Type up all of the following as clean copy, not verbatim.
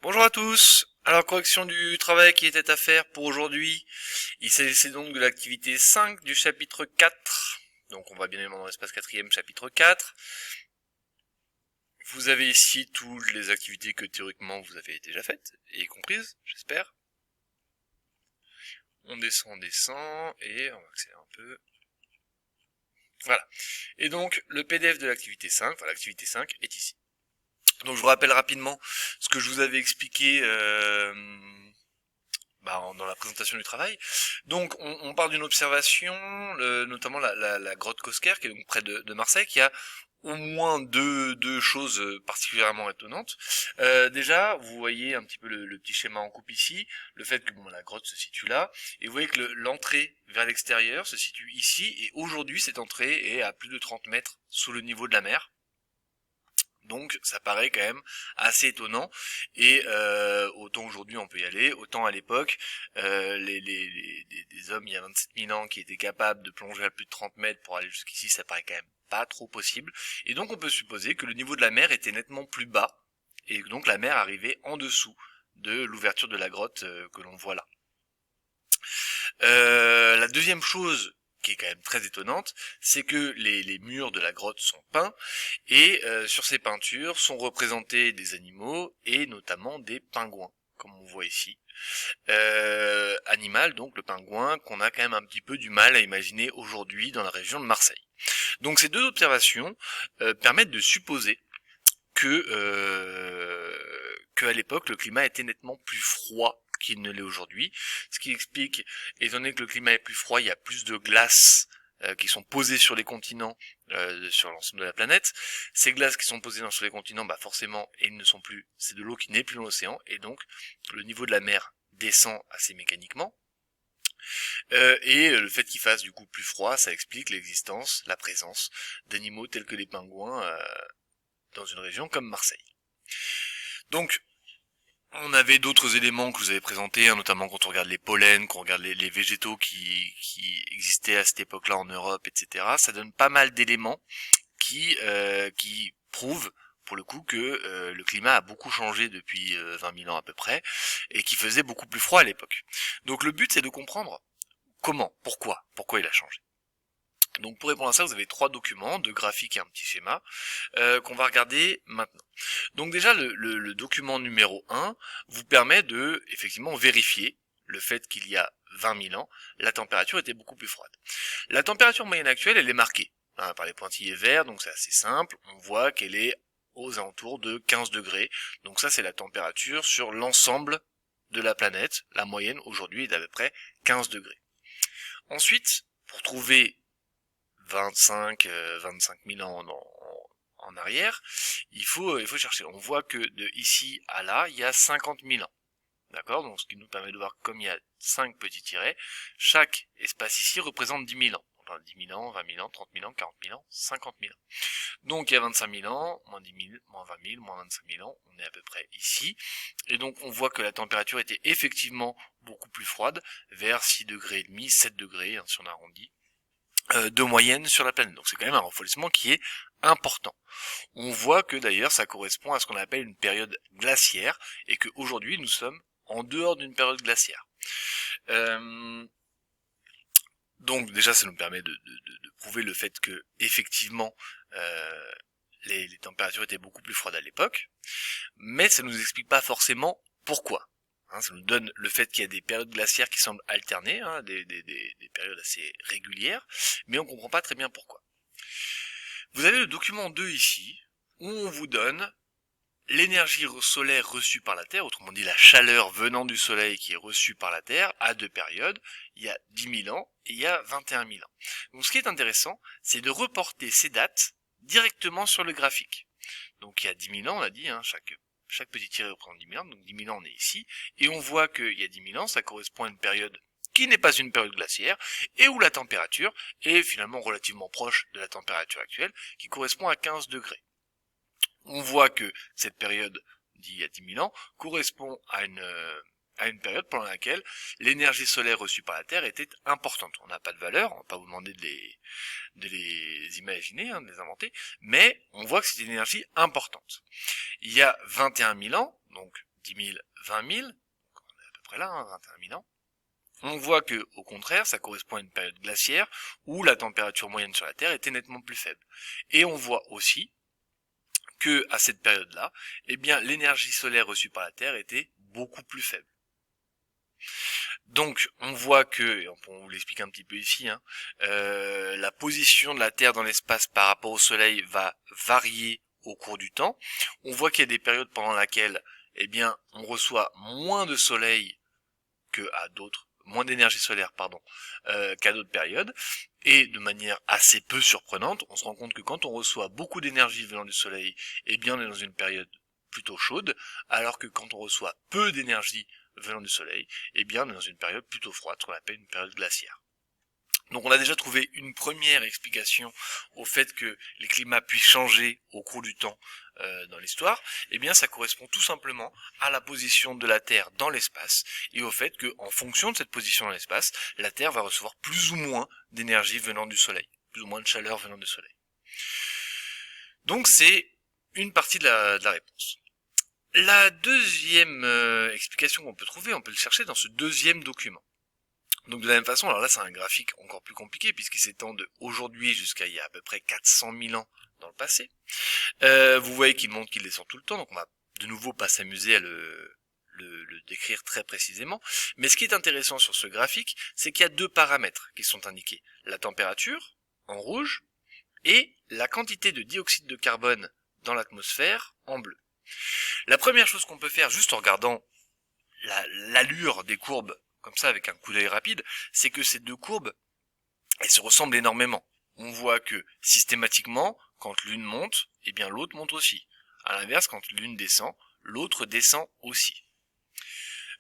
Bonjour à tous. Alors, correction du travail qui était à faire pour aujourd'hui. Il s'agissait donc de l'activité 5 du chapitre 4. Donc on va bien évidemment dans l'espace quatrième, chapitre 4. Vous avez ici toutes les activités que théoriquement vous avez déjà faites, et comprises, j'espère. On descend, et on va accélérer un peu. Voilà. Et donc, le PDF de l'activité 5, enfin l'activité 5, est ici. Donc je vous rappelle rapidement ce que je vous avais expliqué dans la présentation du travail. Donc on part d'une observation, notamment la grotte Cosquer, qui est donc près de Marseille, qui a au moins deux choses particulièrement étonnantes. Déjà, vous voyez un petit peu le petit schéma en coupe ici, le fait que la grotte se situe là, et vous voyez que l'entrée vers l'extérieur se situe ici, et aujourd'hui cette entrée est à plus de 30 mètres sous le niveau de la mer. Donc ça paraît quand même assez étonnant, et autant aujourd'hui on peut y aller, autant à l'époque, des hommes il y a 27 000 ans qui étaient capables de plonger à plus de 30 mètres pour aller jusqu'ici, ça paraît quand même pas trop possible, et donc on peut supposer que le niveau de la mer était nettement plus bas, et donc la mer arrivait en dessous de l'ouverture de la grotte que l'on voit là. La deuxième chose qui est quand même très étonnante, c'est que les murs de la grotte sont peints, et sur ces peintures sont représentés des animaux, et notamment des pingouins, comme on voit ici. Animal, donc le pingouin, qu'on a quand même un petit peu du mal à imaginer aujourd'hui dans la région de Marseille. Donc ces deux observations permettent de supposer que à l'époque le climat était nettement plus froid qu'il ne l'est aujourd'hui, ce qui explique, étant donné que le climat est plus froid, il y a plus de glaces qui sont posées sur les continents, sur l'ensemble de la planète. Ces glaces qui sont posées sur les continents, forcément, ils ne sont plus, c'est de l'eau qui n'est plus dans l'océan, et donc le niveau de la mer descend assez mécaniquement. Et le fait qu'il fasse du coup plus froid, ça explique l'existence, la présence d'animaux tels que les pingouins dans une région comme Marseille. Donc, on avait d'autres éléments que je vous avais présentés, notamment quand on regarde les pollens, quand on regarde les végétaux qui existaient à cette époque-là en Europe, etc. Ça donne pas mal d'éléments qui prouvent pour le coup que le climat a beaucoup changé depuis 20 000 ans à peu près, et qui faisait beaucoup plus froid à l'époque. Donc le but c'est de comprendre comment, pourquoi il a changé. Donc pour répondre à ça, vous avez trois documents, deux graphiques et un petit schéma, qu'on va regarder maintenant. Donc déjà, le document numéro 1 vous permet de, effectivement, vérifier le fait qu'il y a 20 000 ans, la température était beaucoup plus froide. La température moyenne actuelle, elle est marquée par les pointillés verts, donc c'est assez simple, on voit qu'elle est aux alentours de 15 degrés, donc ça c'est la température sur l'ensemble de la planète, la moyenne aujourd'hui est d'à peu près 15 degrés. Ensuite, pour trouver 25 000 ans en arrière, il faut chercher. On voit que de ici à là, il y a 50 000 ans. D'accord? Donc ce qui nous permet de voir, comme il y a 5 petits tirets, chaque espace ici représente 10 000 ans. Enfin 10 000 ans, 20 000 ans, 30 000 ans, 40 000 ans, 50 000 ans. Donc il y a 25 000 ans, moins 10 000, moins 20 000, moins 25 000 ans, on est à peu près ici. Et donc on voit que la température était effectivement beaucoup plus froide, vers 6 degrés et demi, 7 degrés, si on arrondit, de moyenne sur la planète. Donc c'est quand même un refroidissement qui est important. On voit que d'ailleurs ça correspond à ce qu'on appelle une période glaciaire, et qu'aujourd'hui nous sommes en dehors d'une période glaciaire. Donc déjà ça nous permet de prouver le fait que effectivement les températures étaient beaucoup plus froides à l'époque, mais ça nous explique pas forcément pourquoi. Ça nous donne le fait qu'il y a des périodes glaciaires qui semblent alterner, des périodes assez régulières, mais on ne comprend pas très bien pourquoi. Vous avez le document 2 ici, où on vous donne l'énergie solaire reçue par la Terre, autrement dit la chaleur venant du Soleil qui est reçue par la Terre, à deux périodes, il y a 10 000 ans et il y a 21 000 ans. Donc ce qui est intéressant, c'est de reporter ces dates directement sur le graphique. Donc il y a 10 000 ans, on a dit, chaque petit tiret représente 10 000 ans, donc 10 000 ans on est ici, et on voit qu'il y a 10 000 ans, ça correspond à une période qui n'est pas une période glaciaire, et où la température est finalement relativement proche de la température actuelle, qui correspond à 15 degrés. On voit que cette période d'il y a 10 000 ans correspond à une période pendant laquelle l'énergie solaire reçue par la Terre était importante. On n'a pas de valeur, on va pas vous demander de les imaginer, de les inventer, mais on voit que c'est une énergie importante. Il y a 21 000 ans, donc 10 000, 20 000, donc on est à peu près là, 21 000 ans, on voit que, au contraire, ça correspond à une période glaciaire où la température moyenne sur la Terre était nettement plus faible. Et on voit aussi que, à cette période-là, eh bien, l'énergie solaire reçue par la Terre était beaucoup plus faible. Donc, on voit que, et on vous l'explique un petit peu ici, la position de la Terre dans l'espace par rapport au Soleil va varier au cours du temps. On voit qu'il y a des périodes pendant lesquelles, eh bien, on reçoit moins de Soleil moins d'énergie solaire, qu'à d'autres périodes. Et de manière assez peu surprenante, on se rend compte que quand on reçoit beaucoup d'énergie venant du Soleil, eh bien, on est dans une période plutôt chaude, alors que quand on reçoit peu d'énergie venant du Soleil, eh bien, on est dans une période plutôt froide, ce qu'on appelle une période glaciaire. Donc on a déjà trouvé une première explication au fait que les climats puissent changer au cours du temps dans l'histoire. Eh bien, ça correspond tout simplement à la position de la Terre dans l'espace et au fait que, en fonction de cette position dans l'espace, la Terre va recevoir plus ou moins d'énergie venant du Soleil, plus ou moins de chaleur venant du Soleil. Donc c'est une partie de la réponse. La deuxième explication qu'on peut trouver, on peut le chercher dans ce deuxième document. Donc de la même façon, alors là c'est un graphique encore plus compliqué puisqu'il s'étend de aujourd'hui jusqu'à il y a à peu près 400 000 ans dans le passé. Vous voyez qu'il montre qu'il descend tout le temps, donc on va de nouveau pas s'amuser à le décrire très précisément. Mais ce qui est intéressant sur ce graphique, c'est qu'il y a deux paramètres qui sont indiqués. La température, en rouge, et la quantité de dioxyde de carbone dans l'atmosphère, en bleu. La première chose qu'on peut faire, juste en regardant l'allure des courbes, comme ça avec un coup d'œil rapide, c'est que ces deux courbes, elles se ressemblent énormément. On voit que systématiquement, quand l'une monte, eh bien l'autre monte aussi. À l'inverse, quand l'une descend, l'autre descend aussi.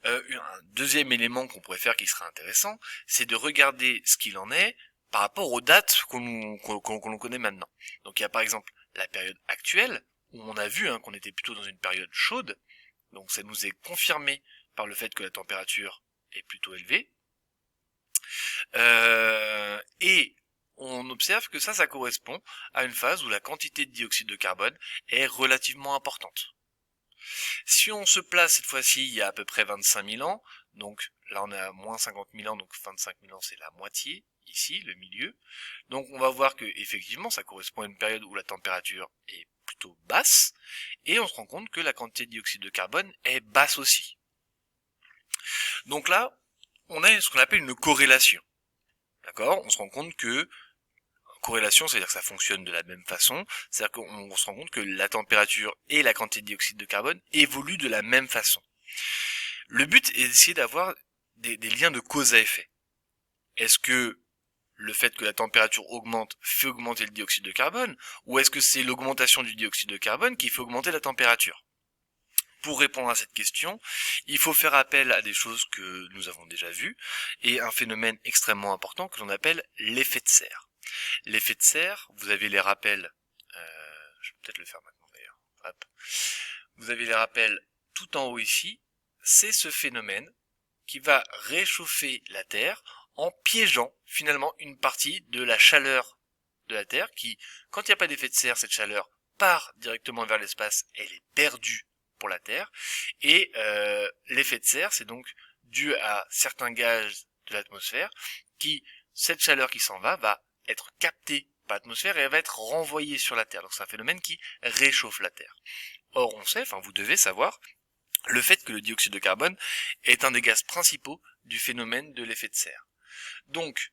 Un deuxième élément qu'on pourrait faire qui serait intéressant, c'est de regarder ce qu'il en est par rapport aux dates qu'on connaît maintenant. Donc il y a par exemple la période actuelle, où on a vu qu'on était plutôt dans une période chaude, donc ça nous est confirmé par le fait que la température est plutôt élevée. Et on observe que ça correspond à une phase où la quantité de dioxyde de carbone est relativement importante. Si on se place cette fois-ci il y a à peu près 25 000 ans, donc là on est à moins 50 000 ans, donc 25 000 ans c'est la moitié, ici, le milieu. Donc on va voir que effectivement ça correspond à une période où la température est plutôt basse, et on se rend compte que la quantité de dioxyde de carbone est basse aussi. Donc là, on a ce qu'on appelle une corrélation. D'accord ? On se rend compte que corrélation, c'est-à-dire que ça fonctionne de la même façon, c'est-à-dire qu'on se rend compte que la température et la quantité de dioxyde de carbone évoluent de la même façon. Le but est d'essayer d'avoir des liens de cause à effet. Est-ce que le fait que la température augmente fait augmenter le dioxyde de carbone, ou est-ce que c'est l'augmentation du dioxyde de carbone qui fait augmenter la température ? Pour répondre à cette question, il faut faire appel à des choses que nous avons déjà vues, et un phénomène extrêmement important que l'on appelle l'effet de serre. L'effet de serre, vous avez les rappels, je vais peut-être le faire maintenant d'ailleurs, hop. Vous avez les rappels tout en haut ici, c'est ce phénomène qui va réchauffer la Terre en piégeant finalement une partie de la chaleur de la Terre qui, quand il n'y a pas d'effet de serre, cette chaleur part directement vers l'espace, elle est perdue pour la Terre, et l'effet de serre, c'est donc dû à certains gaz de l'atmosphère qui, cette chaleur qui s'en va être captée par l'atmosphère et elle va être renvoyée sur la Terre. Donc c'est un phénomène qui réchauffe la Terre. Or on sait, vous devez savoir, le fait que le dioxyde de carbone est un des gaz principaux du phénomène de l'effet de serre. Donc,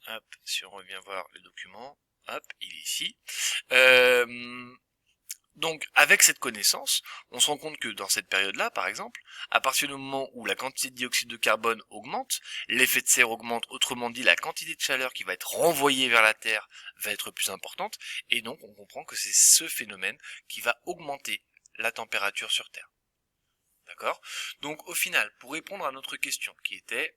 hop, si on revient voir le document, hop, il est ici. Donc, avec cette connaissance, on se rend compte que dans cette période-là, par exemple, à partir du moment où la quantité de dioxyde de carbone augmente, l'effet de serre augmente, autrement dit, la quantité de chaleur qui va être renvoyée vers la Terre va être plus importante, et donc on comprend que c'est ce phénomène qui va augmenter la température sur Terre. D'accord ? Donc, au final, pour répondre à notre question, qui était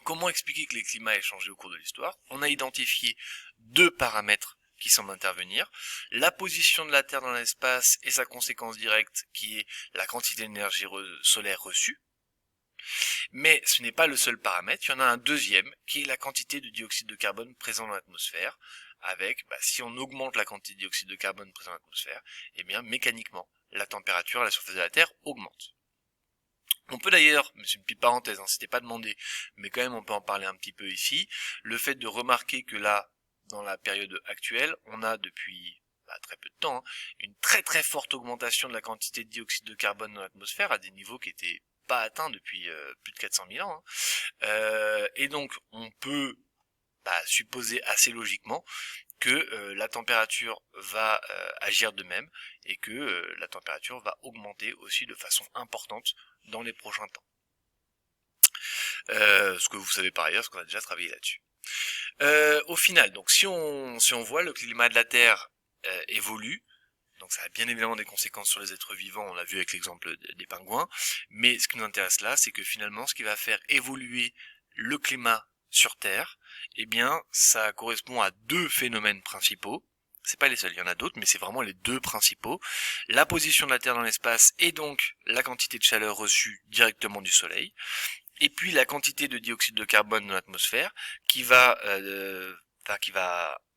comment expliquer que les climats aient changé au cours de l'histoire, on a identifié deux paramètres qui semblent intervenir, la position de la Terre dans l'espace et sa conséquence directe qui est la quantité d'énergie solaire reçue. Mais ce n'est pas le seul paramètre, il y en a un deuxième qui est la quantité de dioxyde de carbone présent dans l'atmosphère, avec, si on augmente la quantité de dioxyde de carbone présent dans l'atmosphère, eh bien mécaniquement la température à la surface de la Terre augmente. On peut d'ailleurs, mais c'est une petite parenthèse, hein, c'était pas demandé, mais quand même on peut en parler un petit peu ici, le fait de remarquer que là, dans la période actuelle, on a depuis très peu de temps, hein, une très très forte augmentation de la quantité de dioxyde de carbone dans l'atmosphère à des niveaux qui étaient pas atteints depuis plus de 400 000 ans. Hein. Et donc on peut supposer assez logiquement que la température va agir de même et que la température va augmenter aussi de façon importante dans les prochains temps. Ce que vous savez par ailleurs, parce qu'on a déjà travaillé là-dessus. Au final, donc si on voit le climat de la Terre évolue, donc ça a bien évidemment des conséquences sur les êtres vivants, on l'a vu avec l'exemple des pingouins, mais ce qui nous intéresse là, c'est que finalement ce qui va faire évoluer le climat sur Terre, eh bien ça correspond à deux phénomènes principaux. C'est pas les seuls, il y en a d'autres, mais c'est vraiment les deux principaux. La position de la Terre dans l'espace et donc la quantité de chaleur reçue directement du Soleil, et puis la quantité de dioxyde de carbone dans l'atmosphère qui va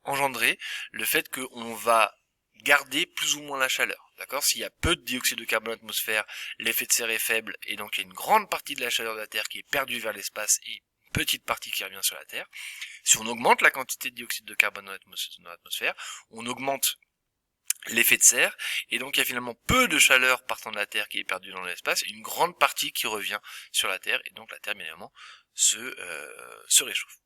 engendrer le fait qu'on va garder plus ou moins la chaleur. D'accord ? S'il y a peu de dioxyde de carbone dans l'atmosphère, l'effet de serre est faible et donc il y a une grande partie de la chaleur de la Terre qui est perdue vers l'espace et une petite partie qui revient sur la Terre. Si on augmente la quantité de dioxyde de carbone dans l'atmosphère, on augmente l'effet de serre, et donc il y a finalement peu de chaleur partant de la Terre qui est perdue dans l'espace, et une grande partie qui revient sur la Terre, et donc la Terre bien évidemment se réchauffe.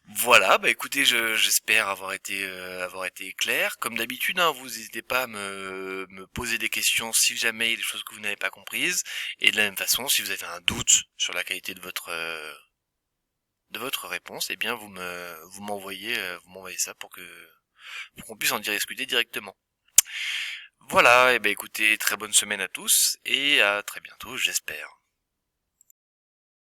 Voilà, écoutez, j'espère avoir été clair. Comme d'habitude, hein, vous n'hésitez pas à me poser des questions si jamais il y a des choses que vous n'avez pas comprises, et de la même façon, si vous avez un doute sur la qualité de votre réponse, eh bien vous m'envoyez ça pour qu'on puisse en discuter directement. Voilà, et écoutez, très bonne semaine à tous, et à très bientôt, j'espère.